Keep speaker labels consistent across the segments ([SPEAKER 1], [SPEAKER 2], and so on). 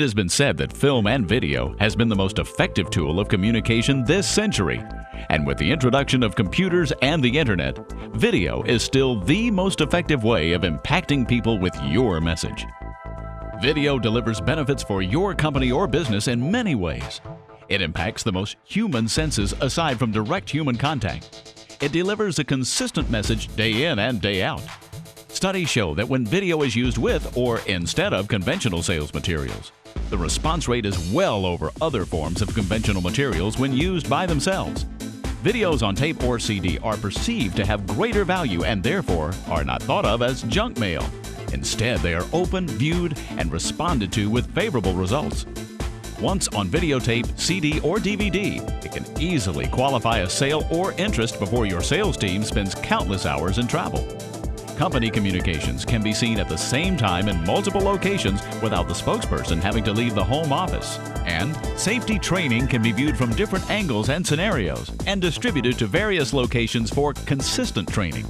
[SPEAKER 1] has been said that film and video has been the most effective tool of communication this century. And with the introduction of computers and the internet, video is still the most effective way of impacting people with your message. Video delivers benefits for your company or business in many ways. It impacts the most human senses aside from direct human contact. It delivers a consistent message day in and day out. Studies show that when video is used with or instead of conventional sales materials, the response rate is well over other forms of conventional materials when used by themselves. Videos on tape or CD are perceived to have greater value and therefore are not thought of as junk mail. Instead, they are opened, viewed, and responded to with favorable results. Once on videotape, CD, or DVD, it can easily qualify a sale or interest before your sales team spends countless hours in travel. Company communications can be seen at the same time in multiple locations without the spokesperson having to leave the home office. And safety training can be viewed from different angles and scenarios and distributed to various locations for consistent training.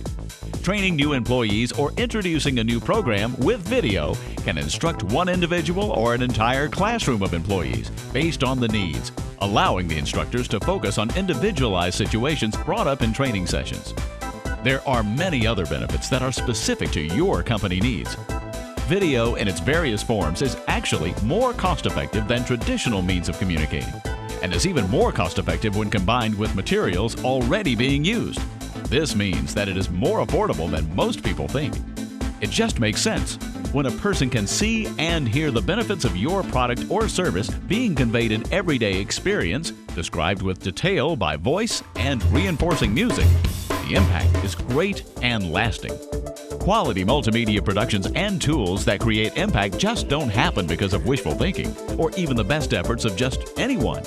[SPEAKER 1] Training new employees or introducing a new program with video can instruct one individual or an entire classroom of employees based on the needs, allowing the instructors to focus on individualized situations brought up in training sessions. There are many other benefits that are specific to your company needs. Video in its various forms is actually more cost-effective than traditional means of communicating, and is even more cost-effective when combined with materials already being used. This means that it is more affordable than most people think. It just makes sense. When a person can see and hear the benefits of your product or service being conveyed in everyday experience, described with detail by voice and reinforcing music, the impact is great and lasting. Quality multimedia productions and tools that create impact just don't happen because of wishful thinking or even the best efforts of just anyone.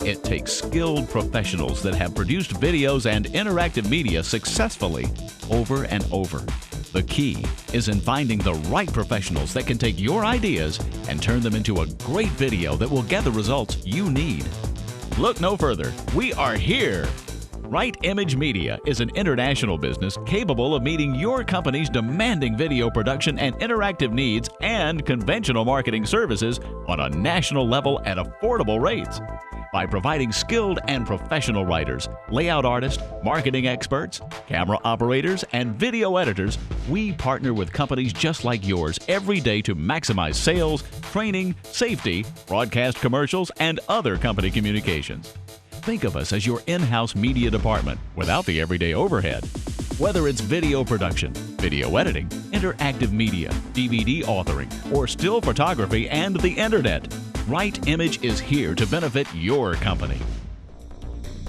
[SPEAKER 1] It takes skilled professionals that have produced videos and interactive media successfully over and over. The key is in finding the right professionals that can take your ideas and turn them into a great video that will get the results you need. Look no further. We are here. Wright Image Media is an international business capable of meeting your company's demanding video production and interactive needs and conventional marketing services on a national level at affordable rates. By providing skilled and professional writers, layout artists, marketing experts, camera operators, and video editors, we partner with companies just like yours every day to maximize sales, training, safety, broadcast commercials, and other company communications. Think of us as your in-house media department without the everyday overhead. Whether it's video production, video editing, interactive media, DVD authoring, or still photography and the internet, Wright Image is here to benefit your company.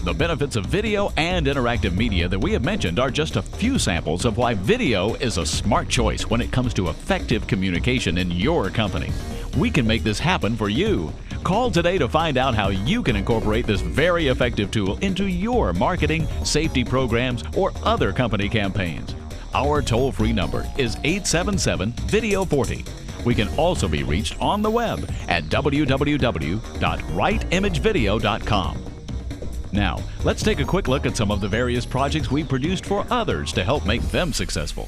[SPEAKER 1] The benefits of video and interactive media that we have mentioned are just a few samples of why video is a smart choice when it comes to effective communication in your company. We can make this happen for you. Call today to find out how you can incorporate this very effective tool into your marketing, safety programs, or other company campaigns. Our toll-free number is 877-VIDEO40. We can also be reached on the web at www.wrightimagevideo.com. Now, let's take a quick look at some of the various projects we've produced for others to help make them successful.